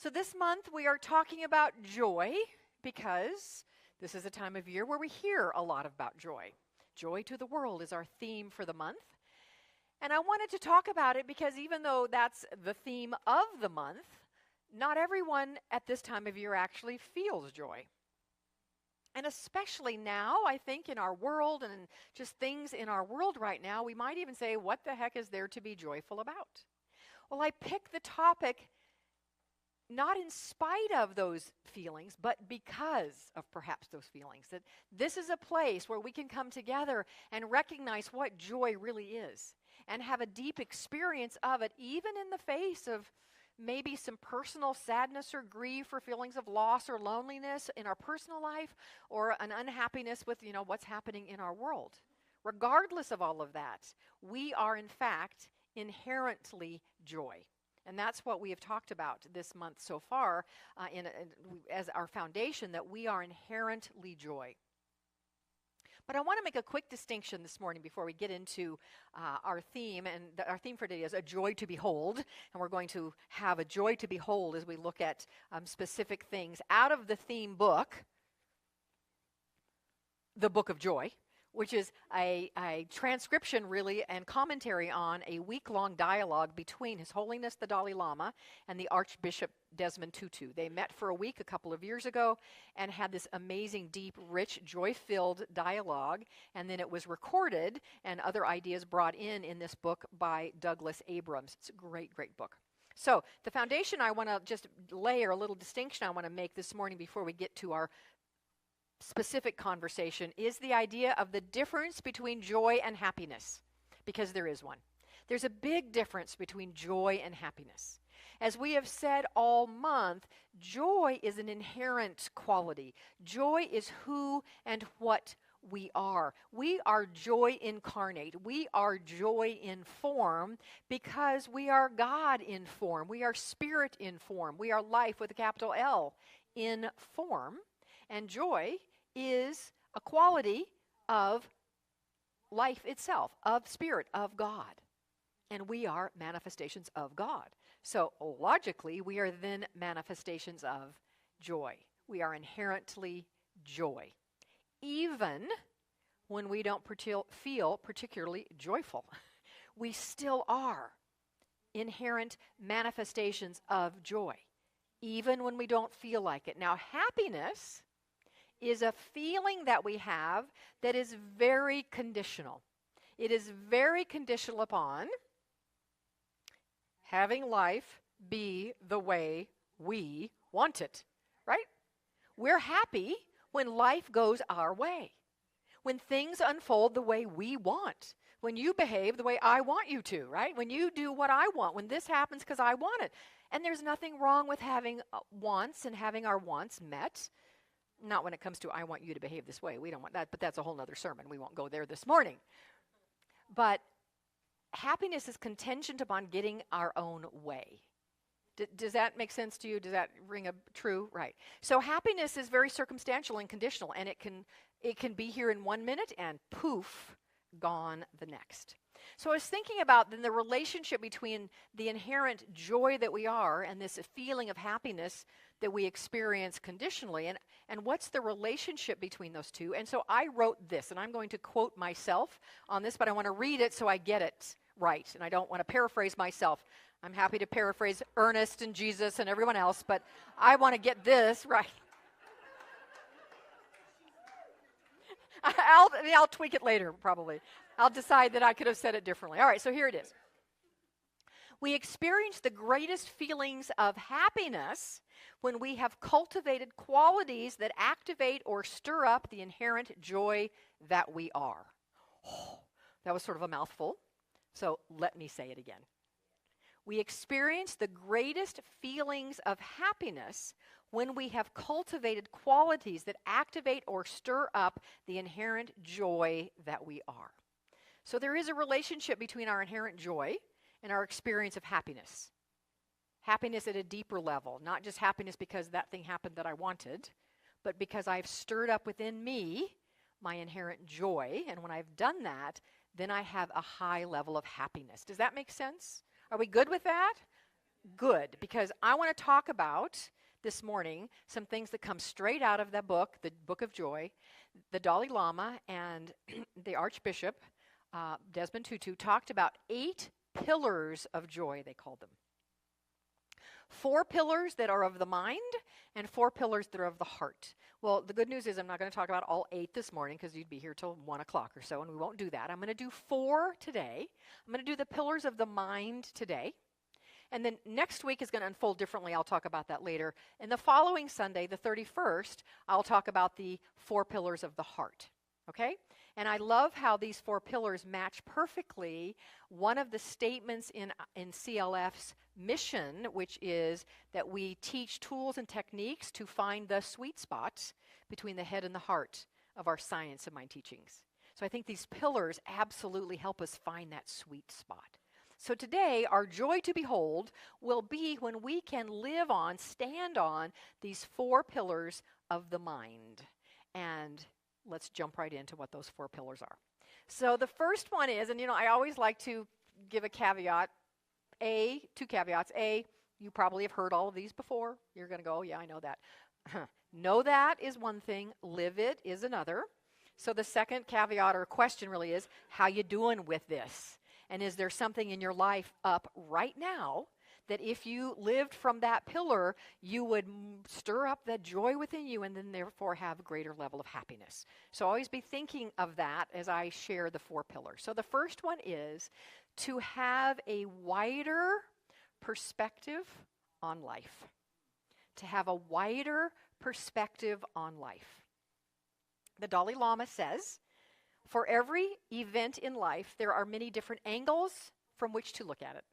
So this month we are talking about joy because this is a time of year where we hear a lot about joy. Joy to the world is our theme for the month. And I wanted to talk about it because even though that's the theme of the month, not everyone at this time of year actually feels joy. And especially now, I think in our world and just things in our world right now, we might even say, what the heck is there to be joyful about? Well, I picked the topic not in spite of those feelings, but because of perhaps those feelings. That this is a place where we can come together and recognize what joy really is and have a deep experience of it, even in the face of maybe some personal sadness or grief or feelings of loss or loneliness in our personal life or an unhappiness with, what's happening in our world. Regardless of all of that, we are in fact inherently joy. And that's what we have talked about this month so far as our foundation, that we are inherently joy. But I want to make a quick distinction this morning before we get into our theme. And our theme for today is a joy to behold. And we're going to have a joy to behold as we look at specific things out of the theme book, the Book of Joy, which is a transcription, really, and commentary on a week-long dialogue between His Holiness the Dalai Lama and the Archbishop Desmond Tutu. They met for a week a couple of years ago and had this amazing, deep, rich, joy-filled dialogue, and then it was recorded and other ideas brought in this book by Douglas Abrams. It's a great, great book. So the foundation I want to just layer, a little distinction I want to make this morning before we get to our specific conversation, is the idea of the difference between joy and happiness, because there is one. There's a big difference between joy and happiness. As we have said all month, joy is an inherent quality. Joy is who and what we are. We are joy incarnate. We are joy in form because we are God in form. We are spirit in form. We are life with a capital L in form. And joy is a quality of life itself, of spirit, of God. And we are manifestations of God. So logically, we are then manifestations of joy. We are inherently joy, even when we don't feel particularly joyful. We still are inherent manifestations of joy, even when we don't feel like it. Now, happiness is a feeling that we have that is very conditional. It is very conditional upon having life be the way we want it, right? We're happy when life goes our way, when things unfold the way we want, when you behave the way I want you to, right? When you do what I want, when this happens because I want it. And there's nothing wrong with having wants and having our wants met. Not when it comes to, I want you to behave this way. We don't want that, but that's a whole other sermon. We won't go there this morning. But happiness is contingent upon getting our own way. Does that make sense to you? Does that ring true? Right. So happiness is very circumstantial and conditional, and it can be here in 1 minute and poof, gone the next. So I was thinking about then the relationship between the inherent joy that we are and this feeling of happiness that we experience conditionally, and what's the relationship between those two. And so I wrote this, and I'm going to quote myself on this, but I want to read it so I get it right, and I don't want to paraphrase myself. I'm happy to paraphrase Ernest and Jesus and everyone else, but I want to get this right. I'll tweak it later, probably. I'll decide that I could have said it differently. All right, so here it is. We experience the greatest feelings of happiness when we have cultivated qualities that activate or stir up the inherent joy that we are. Oh, that was sort of a mouthful, so let me say it again. We experience the greatest feelings of happiness when we have cultivated qualities that activate or stir up the inherent joy that we are. So there is a relationship between our inherent joy and our experience of happiness. Happiness at a deeper level, not just happiness because that thing happened that I wanted, but because I've stirred up within me my inherent joy, and when I've done that, then I have a high level of happiness. Does that make sense? Are we good with that? Good, because I want to talk about this morning some things that come straight out of that book, the Book of Joy. The Dalai Lama and the Archbishop, Desmond Tutu, talked about 8 pillars of joy, they called them. 4 pillars that are of the mind and 4 pillars that are of the heart. Well, the good news is I'm not going to talk about all 8 this morning because you'd be here till 1 o'clock or so, and we won't do that. I'm going to do 4 today. I'm going to do the pillars of the mind today. And then next week is going to unfold differently. I'll talk about that later. And the following Sunday, the 31st, I'll talk about the 4 pillars of the heart. Okay? And I love how these 4 pillars match perfectly one of the statements in CLF's mission, which is that we teach tools and techniques to find the sweet spots between the head and the heart of our science and mind teachings. So I think these pillars absolutely help us find that sweet spot. So today, our joy to behold will be when we can live on, stand on these 4 pillars of the mind. And let's jump right into what those 4 pillars are. So the first one is, and I always like to give a caveat, 2 caveats. A, you probably have heard all of these before. You're going to go, oh yeah, I know that. Know that is one thing, live it is another. So the second caveat or question really is, how you doing with this? And is there something in your life up right now that if you lived from that pillar, you would stir up that joy within you and then therefore have a greater level of happiness? So always be thinking of that as I share the 4 pillars. So the first one is to have a wider perspective on life. To have a wider perspective on life. The Dalai Lama says, for every event in life, there are many different angles from which to look at it.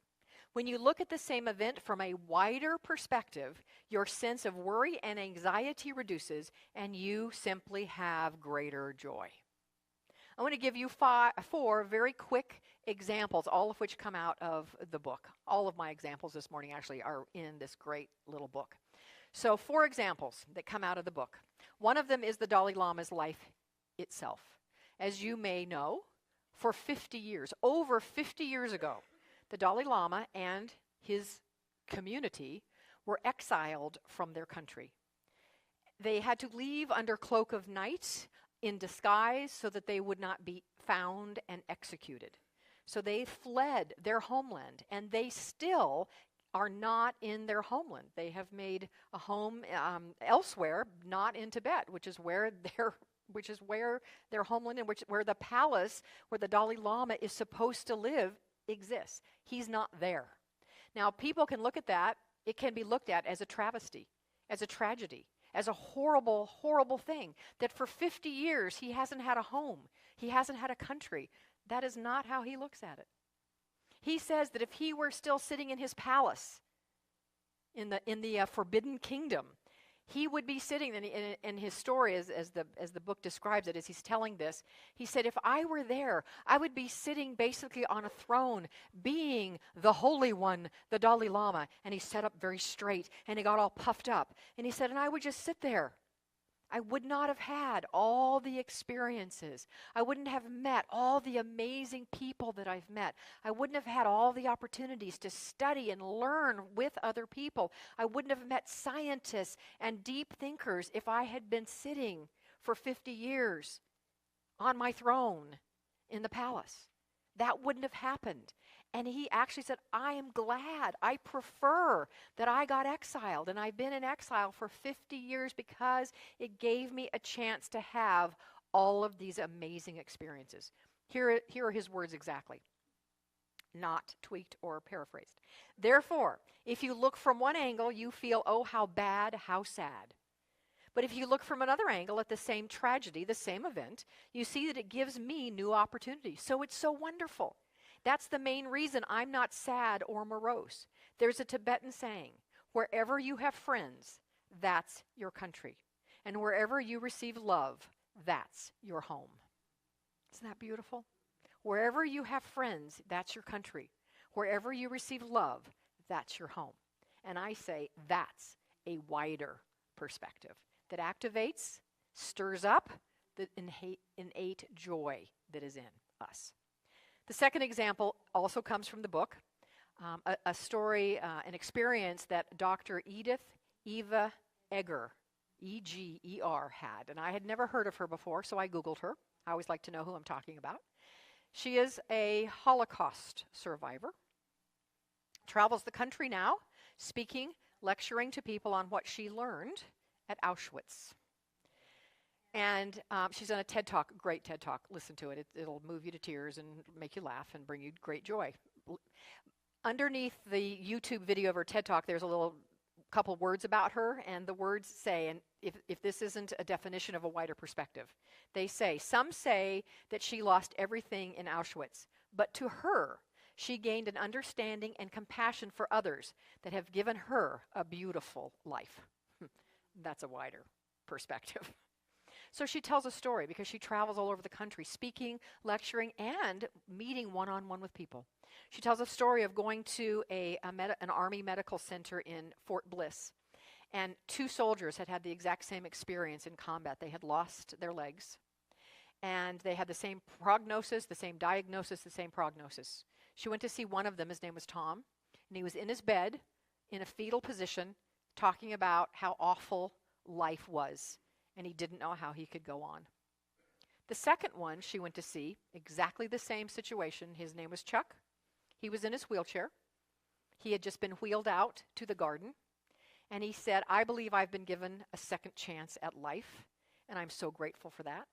When you look at the same event from a wider perspective, your sense of worry and anxiety reduces, and you simply have greater joy. I want to give you 4 very quick examples, all of which come out of the book. All of my examples this morning actually are in this great little book. So 4 examples that come out of the book. One of them is the Dalai Lama's life itself. As you may know, for 50 years, over 50 years ago, the Dalai Lama and his community were exiled from their country. They had to leave under cloak of night in disguise so that they would not be found and executed. So they fled their homeland, and they still are not in their homeland. They have made a home elsewhere, not in Tibet, which is where their homeland and where the palace where the Dalai Lama is supposed to live exists. He's not there. Now, people can look at that. It can be looked at as a travesty, as a tragedy, as a horrible, horrible thing, that for 50 years he hasn't had a home. He hasn't had a country. That is not how he looks at it. He says that if he were still sitting in his palace in the Forbidden Kingdom, he would be sitting in his story, as the book describes it, as he's telling this. He said, if I were there, I would be sitting basically on a throne, being the Holy One, the Dalai Lama. And he sat up very straight, and he got all puffed up. And he said, and I would just sit there. I would not have had all the experiences. I wouldn't have met all the amazing people that I've met. I wouldn't have had all the opportunities to study and learn with other people. I wouldn't have met scientists and deep thinkers if I had been sitting for 50 years on my throne in the palace. That wouldn't have happened. And he actually said, I am glad, I prefer that I got exiled. And I've been in exile for 50 years because it gave me a chance to have all of these amazing experiences. Here are his words exactly, not tweaked or paraphrased. Therefore, if you look from one angle, you feel, oh, how bad, how sad. But if you look from another angle at the same tragedy, the same event, you see that it gives me new opportunities. So it's so wonderful. That's the main reason I'm not sad or morose. There's a Tibetan saying, wherever you have friends, that's your country. And wherever you receive love, that's your home. Isn't that beautiful? Wherever you have friends, that's your country. Wherever you receive love, that's your home. And I say that's a wider perspective that activates, stirs up the innate joy that is in us. The second example also comes from the book. a story, an experience that Dr. Eva Eger, E-G-E-R, had. And I had never heard of her before, so I Googled her. I always like to know who I'm talking about. She is a Holocaust survivor, travels the country now, speaking, lecturing to people on what she learned at Auschwitz. And she's done a TED Talk, great TED Talk. Listen to it. It'll move you to tears and make you laugh and bring you great joy. Underneath the YouTube video of her TED Talk, there's a little couple words about her, and the words say, and if this isn't a definition of a wider perspective, they say, some say that she lost everything in Auschwitz, but to her, she gained an understanding and compassion for others that have given her a beautiful life. That's a wider perspective. So she tells a story because she travels all over the country, speaking, lecturing, and meeting one-on-one with people. She tells a story of going to an Army medical center in Fort Bliss, and 2 soldiers had had the exact same experience in combat. They had lost their legs, and they had the same prognosis, the same diagnosis, the same prognosis. She went to see one of them. His name was Tom, and he was in his bed in a fetal position talking about how awful life was, and he didn't know how he could go on. The second one she went to see, exactly the same situation. His name was Chuck. He was in his wheelchair. He had just been wheeled out to the garden, and he said, I believe I've been given a second chance at life, and I'm so grateful for that.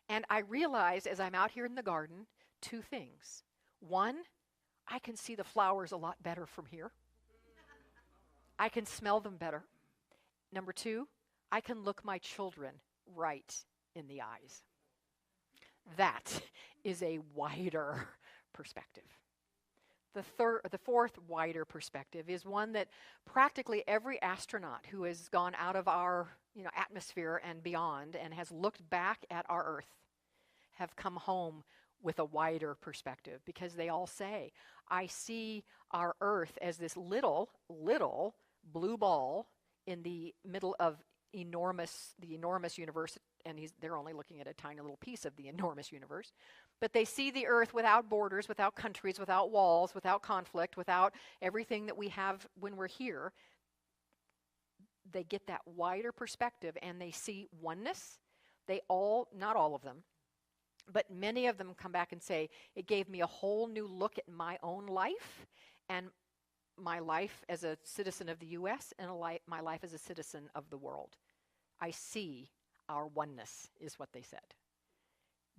And I realized as I'm out here in the garden, 2 things. One, I can see the flowers a lot better from here. I can smell them better. Number 2, I can look my children right in the eyes. That is a wider perspective. The fourth wider perspective is one that practically every astronaut who has gone out of our atmosphere and beyond and has looked back at our Earth have come home with a wider perspective, because they all say, I see our Earth as this little blue ball in the middle of the enormous universe, and they're only looking at a tiny little piece of the enormous universe. But they see the Earth without borders, without countries, without walls, without conflict, without everything that we have when we're here. They get that wider perspective, and they see oneness. Not all of them, but many of them come back and say, it gave me a whole new look at my own life and my life as a citizen of the U.S. and my life as a citizen of the world. I see our oneness, is what they said.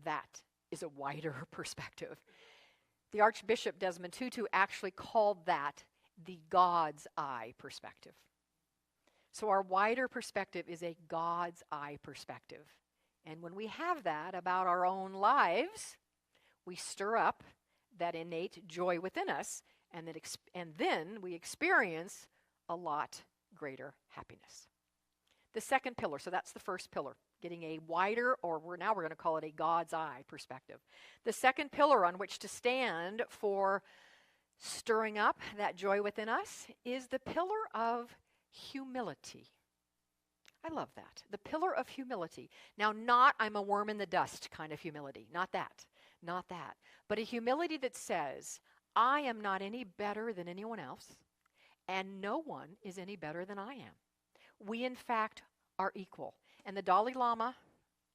That is a wider perspective. The Archbishop Desmond Tutu actually called that the God's eye perspective. So our wider perspective is a God's eye perspective. And when we have that about our own lives, we stir up that innate joy within us, and then we experience a lot greater happiness. The second pillar, so that's the first pillar, getting a wider, or now we're going to call it a God's eye perspective. The second pillar on which to stand for stirring up that joy within us is the pillar of humility. I love that. The pillar of humility. Now, not I'm a worm in the dust kind of humility. Not that. Not that. But a humility that says, I am not any better than anyone else, and no one is any better than I am. We, in fact, are equal. And the Dalai Lama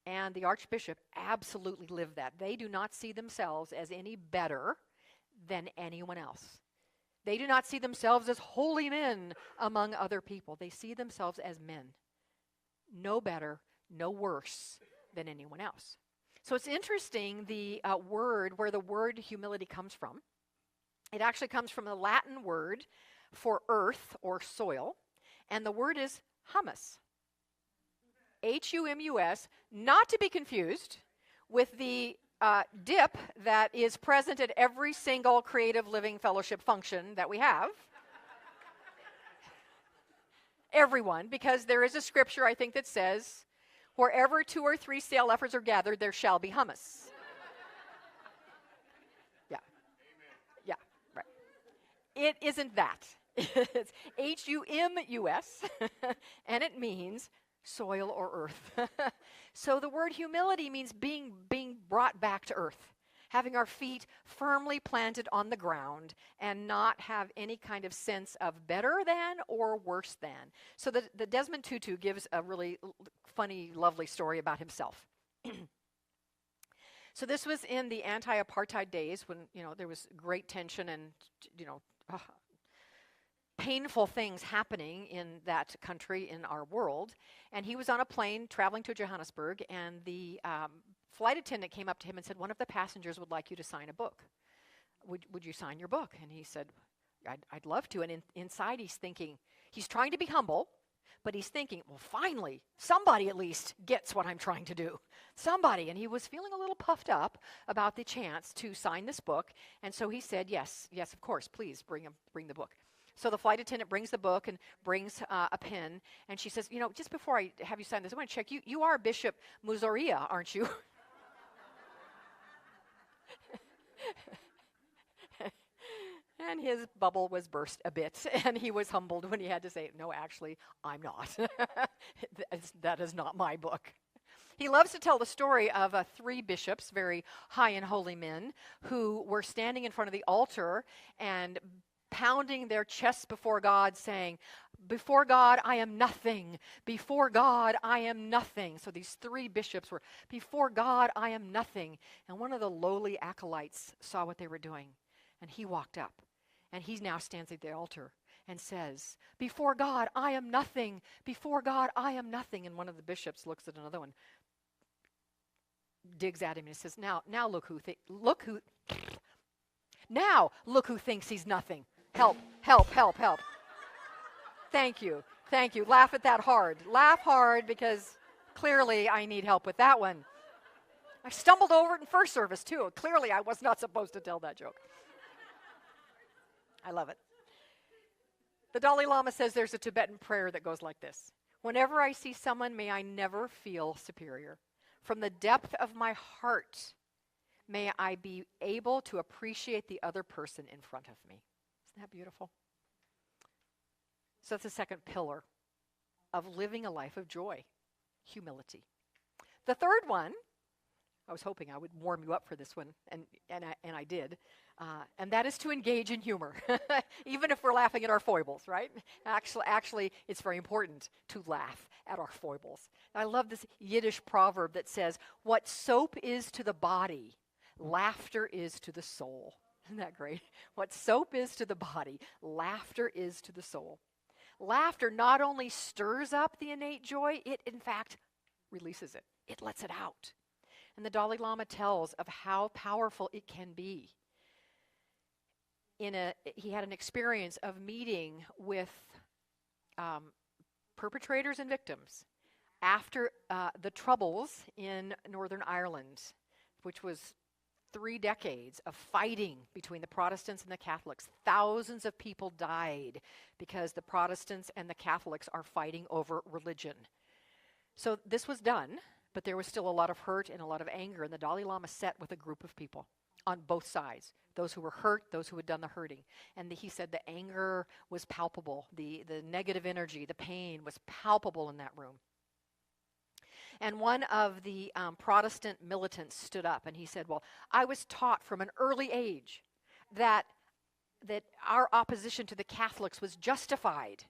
and the Archbishop absolutely live that. They do not see themselves as any better than anyone else. They do not see themselves as holy men among other people. They see themselves as men. No better, no worse than anyone else. So it's interesting where the word humility comes from. It actually comes from the Latin word for earth or soil, and the word is humus. H-U-M-U-S, not to be confused with the dip that is present at every single Creative Living Fellowship function that we have. Everyone, because there is a scripture, I think, that says, wherever 2 or 3 stale efforts are gathered, there shall be hummus. Yeah. Yeah, right. It isn't that. It's H-U-M-U-S, and it means soil or earth. So the word humility means being brought back to earth. having our feet firmly planted on the ground and not have any kind of sense of better than or worse than. So the Desmond Tutu gives a really funny, lovely story about himself. So this was in the anti-apartheid days when, there was great tension and, painful things happening in that country, in our world. And he was on a plane traveling to Johannesburg, and the flight attendant came up to him and said, one of the passengers would like you to sign a book. Would you sign your book? And he said, I'd love to. And inside he's thinking, he's trying to be humble, but he's thinking, well, finally, somebody at least gets what I'm trying to do. Somebody. And he was feeling a little puffed up about the chance to sign this book. And so he said, yes, of course, please bring the book. So the flight attendant brings the book and brings a pen. And she says, just before I have you sign this, I want to check, you are Bishop Muzoria, aren't you? And his bubble was burst a bit, and he was humbled when he had to say, no, actually, I'm not. That is not my book. He loves to tell the story of 3 bishops, very high and holy men, who were standing in front of the altar and pounding their chests before God, saying, before God, I am nothing. Before God, I am nothing. So these 3 bishops were, before God, I am nothing. And one of the lowly acolytes saw what they were doing, and he walked up. And he now stands at the altar and says, before God, I am nothing. Before God, I am nothing. And one of the bishops looks at another one, digs at him, and says, now look who thinks he's nothing. Help. Thank you. Laugh at that hard. Laugh hard, because clearly I need help with that one. I stumbled over it in first service too. Clearly I was not supposed to tell that joke. I love it. The Dalai Lama says there's a Tibetan prayer that goes like this. Whenever I see someone, may I never feel superior. From the depth of my heart, may I be able to appreciate the other person in front of me. Isn't that beautiful? So that's the second pillar of living a life of joy, humility. The third one, I was hoping I would warm you up for this one, and I did, and that is to engage in humor, even if we're laughing at our foibles, right? Actually, it's very important to laugh at our foibles. I love this Yiddish proverb that says, what soap is to the body, laughter is to the soul. Isn't that great? What soap is to the body, laughter is to the soul. Laughter not only stirs up the innate joy, it in fact releases it. It lets it out. And the Dalai Lama tells of how powerful it can be. He had an experience of meeting with perpetrators and victims after the Troubles in Northern Ireland, which was 3 decades of fighting between the Protestants and the Catholics. Thousands of people died because the Protestants and the Catholics are fighting over religion. So this was done, but there was still a lot of hurt and a lot of anger, and the Dalai Lama sat with a group of people on both sides, those who were hurt, those who had done the hurting. And he said the anger was palpable, the negative energy, the pain was palpable in that room. And one of the Protestant militants stood up and he said, well, I was taught from an early age that our opposition to the Catholics was justified.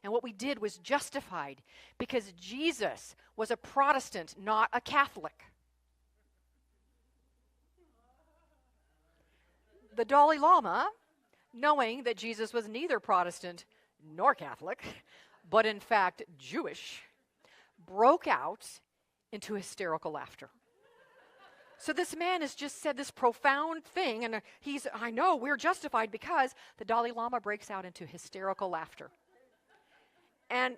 And what we did was justified because Jesus was a Protestant, not a Catholic. The Dalai Lama, knowing that Jesus was neither Protestant nor Catholic, but in fact Jewish, broke out into hysterical laughter. So this man has just said this profound thing, and I know we're justified because the Dalai Lama breaks out into hysterical laughter. And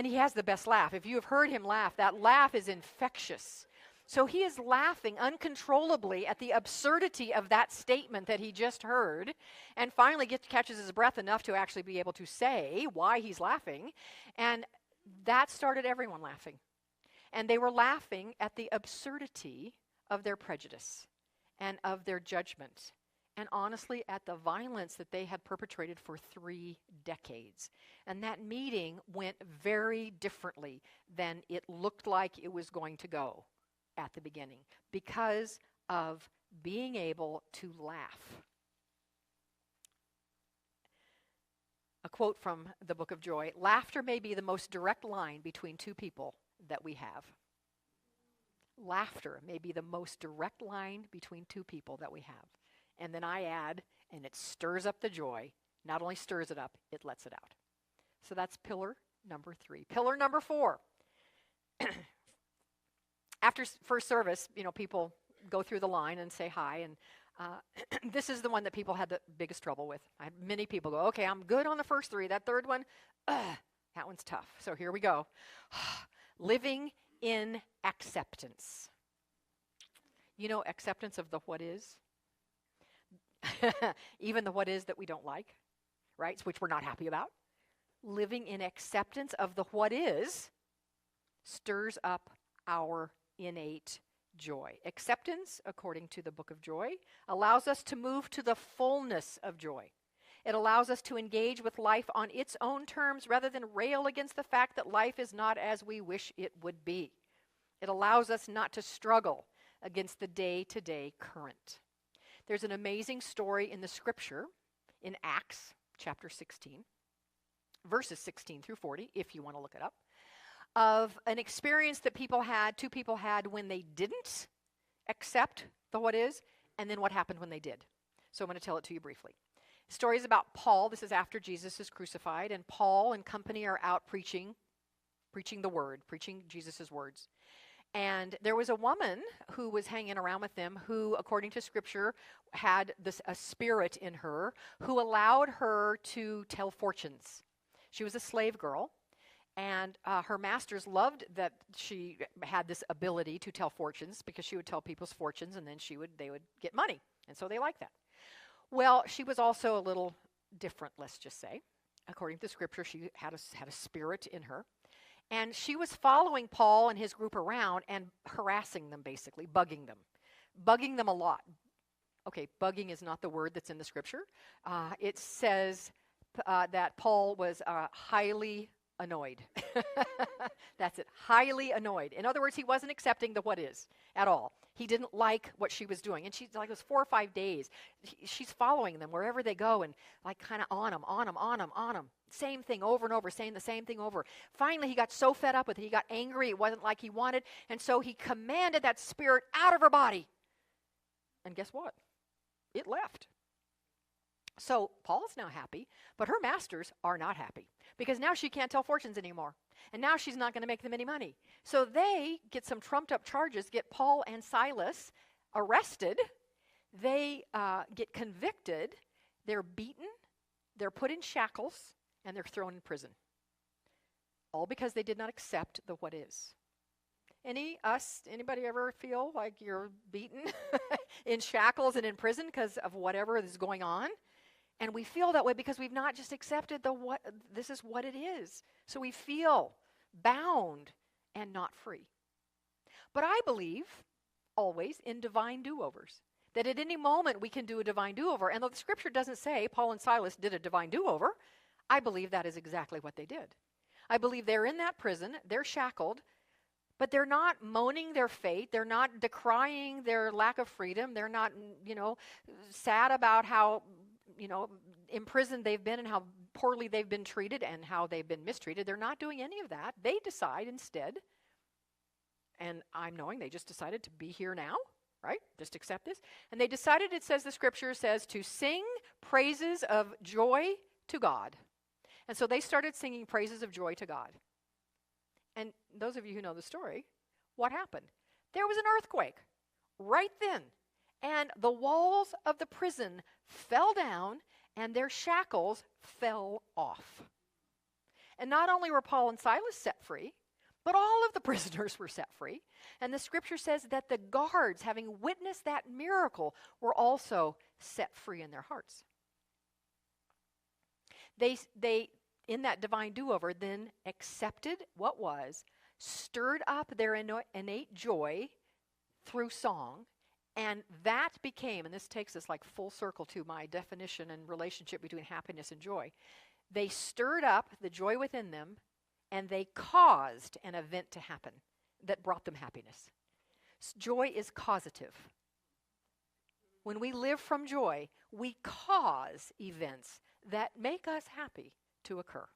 he has the best laugh. If you have heard him laugh, that laugh is infectious. So he is laughing uncontrollably at the absurdity of that statement that he just heard, and finally catches his breath enough to actually be able to say why he's laughing, and that started everyone laughing. And they were laughing at the absurdity of their prejudice and of their judgment, and honestly at the violence that they had perpetrated for 3 decades. And that meeting went very differently than it looked like it was going to go at the beginning because of being able to laugh. A quote from the Book of Joy: laughter may be the most direct line between two people that we have. Laughter may be the most direct line between two people that we have. And then I add, and it stirs up the joy. Not only stirs it up, it lets it out. So that's pillar number 3. Pillar number 4. After first service, people go through the line and say hi, and this is the one that people had the biggest trouble with. I had many people go, okay, I'm good on the first 3. That third one, that one's tough. So here we go. Living in acceptance. Acceptance of the what is. Even the what is that we don't like, right? Which we're not happy about. Living in acceptance of the what is stirs up our innate joy. Acceptance, according to the Book of Joy, allows us to move to the fullness of joy. It allows us to engage with life on its own terms rather than rail against the fact that life is not as we wish it would be. It allows us not to struggle against the day-to-day current. There's an amazing story in the scripture in Acts chapter 16, verses 16 through 40, if you want to look it up, of an experience that two people had when they didn't accept the what is, and then what happened when they did. So I'm going to tell it to you briefly. The story is about Paul. This is after Jesus is crucified, and Paul and company are out preaching the word, preaching Jesus' words. And there was a woman who was hanging around with them who, according to Scripture, had a spirit in her who allowed her to tell fortunes. She was a slave girl, and her masters loved that she had this ability to tell fortunes because she would tell people's fortunes, and then they would get money, and so they liked that. Well, she was also a little different, let's just say. According to Scripture, she had a spirit in her. And she was following Paul and his group around and harassing them, basically, bugging them a lot. Okay, bugging is not the word that's in the scripture. It says that Paul was highly annoyed. That's it, highly annoyed. In other words, he wasn't accepting the what is at all. He didn't like what she was doing. And she's like, it was 4 or 5 days. She's following them wherever they go and like kind of on them. Same thing over and over, saying the same thing over. Finally, he got so fed up with it. He got angry. It wasn't like he wanted. And so he commanded that spirit out of her body. And guess what? It left. So Paul's now happy, but her masters are not happy because now she can't tell fortunes anymore. And now she's not going to make them any money. So they get some trumped up charges, get Paul and Silas arrested. They get convicted. They're beaten. They're put in shackles. And they're thrown in prison. All because they did not accept the what is. Anybody ever feel like you're beaten in shackles and in prison because of whatever is going on? And we feel that way because we've not just accepted this is what it is. So we feel bound and not free. But I believe always in divine do-overs. That at any moment we can do a divine do-over. And though the scripture doesn't say Paul and Silas did a divine do-over, I believe that is exactly what they did. I believe they're in that prison, they're shackled, but they're not moaning their fate, they're not decrying their lack of freedom, they're not, sad about how, imprisoned they've been and how poorly they've been treated and how they've been mistreated. They're not doing any of that. They decide instead, and I'm knowing they just decided to be here now, right? Just accept this. And they decided, the scripture says, to sing praises of joy to God. And so they started singing praises of joy to God. And those of you who know the story, what happened? There was an earthquake right then. And the walls of the prison fell down and their shackles fell off. And not only were Paul and Silas set free, but all of the prisoners were set free. And the scripture says that the guards, having witnessed that miracle, were also set free in their hearts. They in that divine do-over, then accepted what was, stirred up their innate joy through song, and that became, and this takes us like full circle to my definition and relationship between happiness and joy. They stirred up the joy within them, and they caused an event to happen that brought them happiness. Joy is causative. When we live from joy, we cause events that make us happy to occur.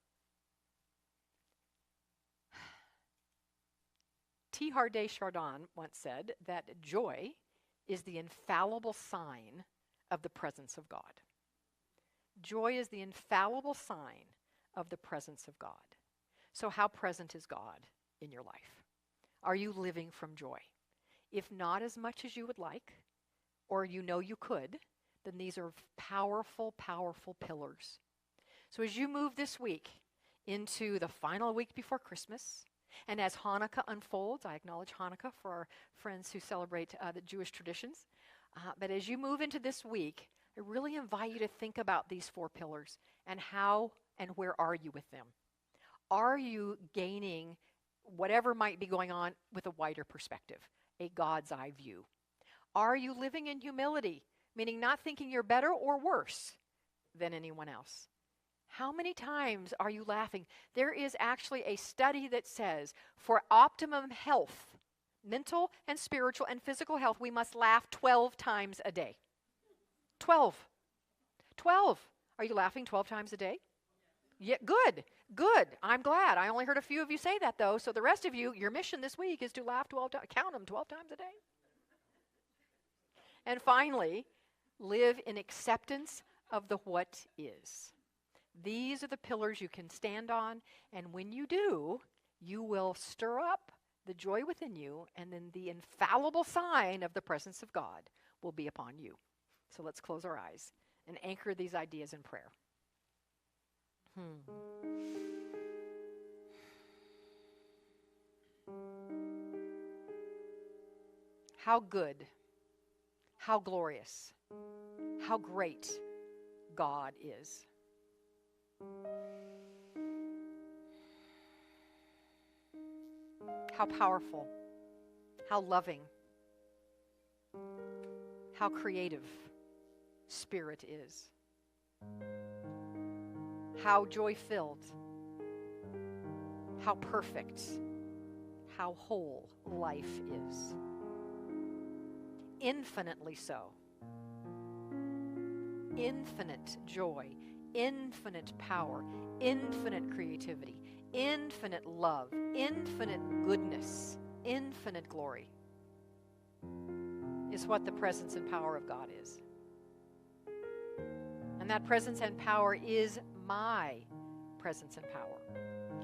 Teilhard de Chardin once said that joy is the infallible sign of the presence of God. Joy is the infallible sign of the presence of God. So how present is God in your life? Are you living from joy? If not as much as you would like, or you know you could, then these are powerful, powerful pillars. So as you move this week into the final week before Christmas, and as Hanukkah unfolds, I acknowledge Hanukkah for our friends who celebrate the Jewish traditions, but as you move into this week, I really invite you to think about these 4 pillars and how and where are you with them. Are you gaining whatever might be going on with a wider perspective, a God's eye view? Are you living in humility, meaning not thinking you're better or worse than anyone else? How many times are you laughing? There is actually a study that says for optimum health, mental and spiritual and physical health, we must laugh 12 times a day. 12. 12. Are you laughing 12 times a day? Yeah, good. Good. I'm glad. I only heard a few of you say that, though. So the rest of you, your mission this week is to laugh 12 times. Count them 12 times a day. And finally, live in acceptance of the what is. These are the pillars you can stand on, and when you do, you will stir up the joy within you, and then the infallible sign of the presence of God will be upon you. So let's close our eyes and anchor these ideas in prayer. How good, how glorious, how great God is. How powerful, how loving, how creative Spirit is. How joy-filled, how perfect, how whole life is. Infinitely so. Infinite joy, infinite power, infinite creativity, infinite love, infinite goodness, infinite glory is what the presence and power of God is. And that presence and power is my presence and power.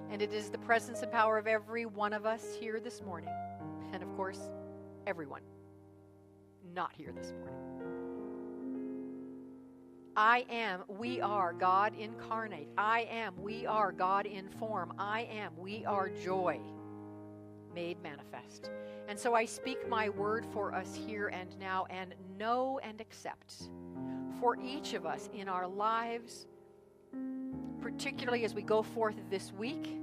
And it is the presence and power of every one of us here this morning. And of course, everyone not here this morning. I am, we are God incarnate. I am, we are God in form. I am, we are joy made manifest. And so I speak my word for us here and now, and know and accept for each of us in our lives, particularly as we go forth this week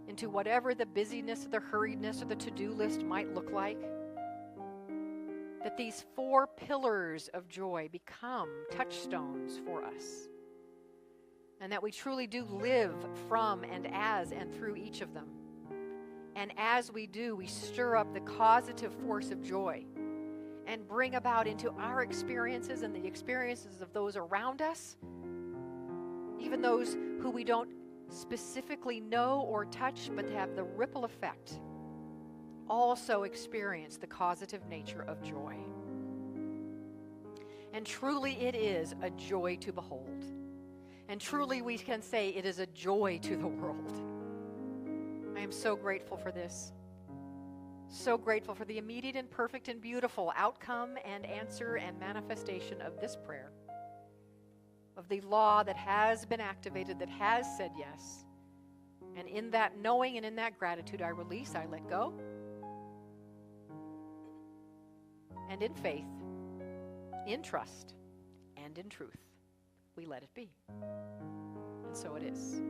into whatever the busyness or the hurriedness or the to-do list might look like, that these 4 pillars of joy become touchstones for us, and that we truly do live from and as and through each of them. And as we do, we stir up the causative force of joy and bring about into our experiences and the experiences of those around us, even those who we don't specifically know or touch but have the ripple effect, also experience the causative nature of joy. And truly it is a joy to behold. And truly we can say it is a joy to the world. I am so grateful for this. So grateful for the immediate and perfect and beautiful outcome and answer and manifestation of this prayer, of the law that has been activated, that has said yes. And in that knowing and in that gratitude, I release, I let go. And in faith, in trust, and in truth, we let it be. And so it is.